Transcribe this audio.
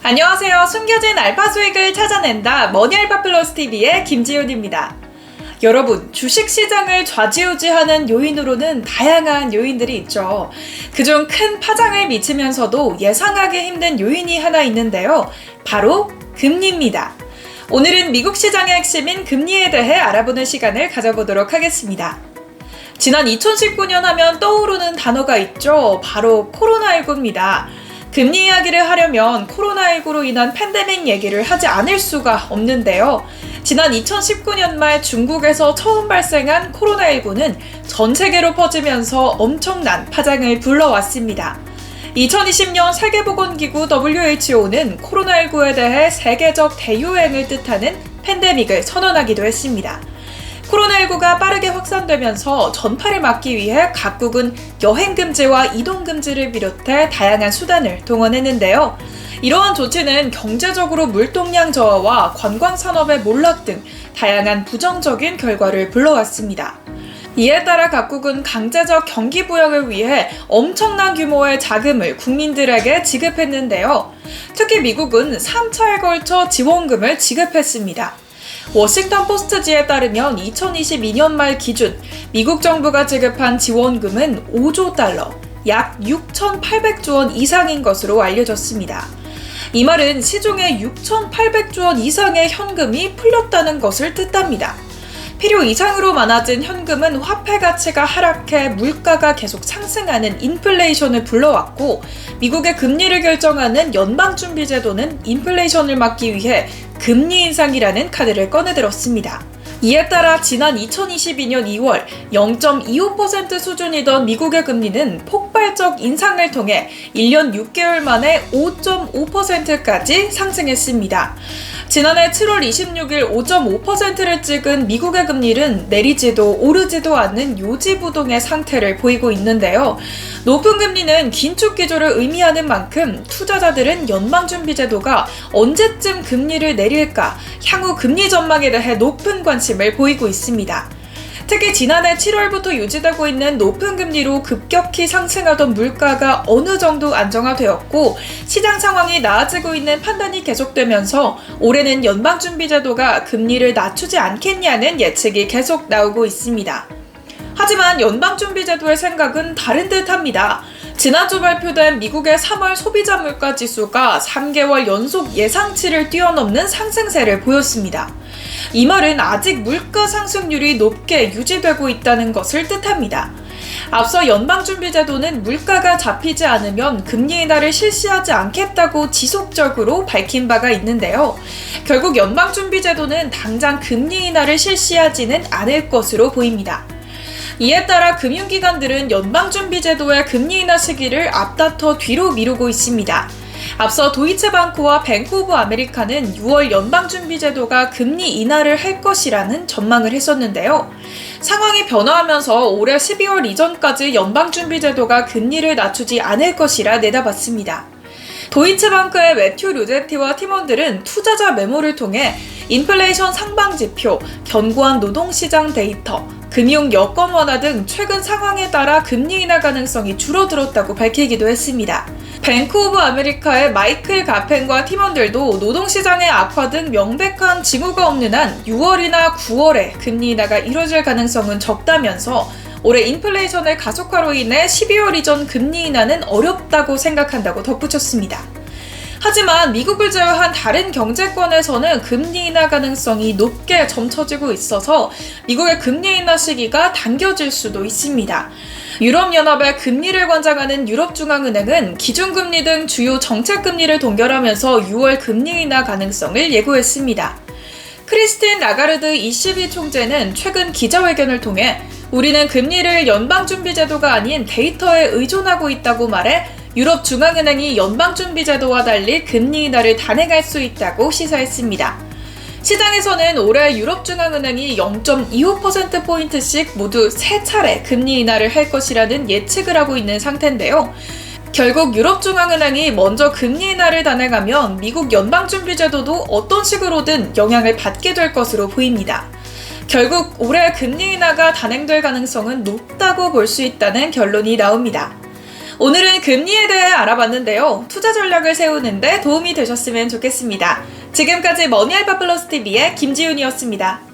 안녕하세요. 숨겨진 알파 수익을 찾아낸다. 머니알파 플러스 TV의 김지윤입니다. 여러분, 주식시장을 좌지우지하는 요인으로는 다양한 요인들이 있죠. 그중 큰 파장을 미치면서도 예상하기 힘든 요인이 하나 있는데요. 바로 금리입니다. 오늘은 미국 시장의 핵심인 금리에 대해 알아보는 시간을 가져보도록 하겠습니다. 지난 2019년 하면 떠오르는 단어가 있죠. 바로 코로나19입니다. 금리 이야기를 하려면 코로나19로 인한 팬데믹 얘기를 하지 않을 수가 없는데요. 지난 2019년 말 중국에서 처음 발생한 코로나19는 전 세계로 퍼지면서 엄청난 파장을 불러왔습니다. 2020년 세계보건기구 WHO는 코로나19에 대해 세계적 대유행을 뜻하는 팬데믹을 선언하기도 했습니다. 코로나19가 빠르게 확산되면서 전파를 막기 위해 각국은 여행금지와 이동금지를 비롯해 다양한 수단을 동원했는데요. 이러한 조치는 경제적으로 물동량 저하와 관광산업의 몰락 등 다양한 부정적인 결과를 불러왔습니다. 이에 따라 각국은 강제적 경기 부양을 위해 엄청난 규모의 자금을 국민들에게 지급했는데요. 특히 미국은 3차에 걸쳐 지원금을 지급했습니다. 워싱턴 포스트지에 따르면 2022년 말 기준 미국 정부가 지급한 지원금은 5조 달러, 약 6,800조 원 이상인 것으로 알려졌습니다. 이 말은 시중에 6,800조 원 이상의 현금이 풀렸다는 것을 뜻합니다. 필요 이상으로 많아진 현금은 화폐 가치가 하락해 물가가 계속 상승하는 인플레이션을 불러왔고, 미국의 금리를 결정하는 연방준비제도는 인플레이션을 막기 위해 금리 인상이라는 카드를 꺼내들었습니다. 이에 따라 지난 2022년 2월 0.25% 수준이던 미국의 금리는 폭발적 인상을 통해 1년 6개월 만에 5.5%까지 상승했습니다. 지난해 7월 26일 5.5%를 찍은 미국의 금리는 내리지도 오르지도 않는 요지부동의 상태를 보이고 있는데요. 높은 금리는 긴축 기조를 의미하는 만큼 투자자들은 연방준비제도가 언제쯤 금리를 내릴까, 향후 금리 전망에 대해 높은 관심을 보이고 있습니다. 특히 지난해 7월부터 유지되고 있는 높은 금리로 급격히 상승하던 물가가 어느 정도 안정화되었고, 시장 상황이 나아지고 있는 판단이 계속되면서 올해는 연방준비제도가 금리를 낮추지 않겠냐는 예측이 계속 나오고 있습니다. 하지만 연방준비제도의 생각은 다른 듯합니다. 지난주 발표된 미국의 3월 소비자 물가 지수가 3개월 연속 예상치를 뛰어넘는 상승세를 보였습니다. 이 말은 아직 물가 상승률이 높게 유지되고 있다는 것을 뜻합니다. 앞서 연방준비제도는 물가가 잡히지 않으면 금리 인하를 실시하지 않겠다고 지속적으로 밝힌 바가 있는데요. 결국 연방준비제도는 당장 금리 인하를 실시하지는 않을 것으로 보입니다. 이에 따라 금융기관들은 연방준비제도의 금리 인하 시기를 앞다퉈 뒤로 미루고 있습니다. 앞서 도이체방크와 뱅크 오브 아메리카는 6월 연방준비제도가 금리 인하를 할 것이라는 전망을 했었는데요. 상황이 변화하면서 올해 12월 이전까지 연방준비제도가 금리를 낮추지 않을 것이라 내다봤습니다. 도이체방크의 매튜 루제티와 팀원들은 투자자 메모를 통해 인플레이션 상방지표, 견고한 노동시장 데이터, 금융 여건 완화 등 최근 상황에 따라 금리 인하 가능성이 줄어들었다고 밝히기도 했습니다. 뱅크 오브 아메리카의 마이클 가펜과 팀원들도 노동시장의 악화 등 명백한 징후가 없는 한 6월이나 9월에 금리 인하가 이뤄질 가능성은 적다면서 올해 인플레이션의 가속화로 인해 12월 이전 금리 인하는 어렵다고 생각한다고 덧붙였습니다. 하지만 미국을 제외한 다른 경제권에서는 금리 인하 가능성이 높게 점쳐지고 있어서 미국의 금리 인하 시기가 당겨질 수도 있습니다. 유럽연합의 금리를 관장하는 유럽중앙은행은 기준금리 등 주요 정책금리를 동결하면서 6월 금리 인하 가능성을 예고했습니다. 크리스틴 라가르드 ECB 총재는 최근 기자회견을 통해 우리는 금리를 연방준비제도가 아닌 데이터에 의존하고 있다고 말해 유럽중앙은행이 연방준비제도와 달리 금리 인하를 단행할 수 있다고 시사했습니다. 시장에서는 올해 유럽중앙은행이 0.25%포인트씩 모두 3차례 금리 인하를 할 것이라는 예측을 하고 있는 상태인데요. 결국 유럽중앙은행이 먼저 금리 인하를 단행하면 미국 연방준비제도도 어떤 식으로든 영향을 받게 될 것으로 보입니다. 결국 올해 금리 인하가 단행될 가능성은 높다고 볼 수 있다는 결론이 나옵니다. 오늘은 금리에 대해 알아봤는데요. 투자 전략을 세우는데 도움이 되셨으면 좋겠습니다. 지금까지 머니알바 플러스 TV의 김지윤이었습니다.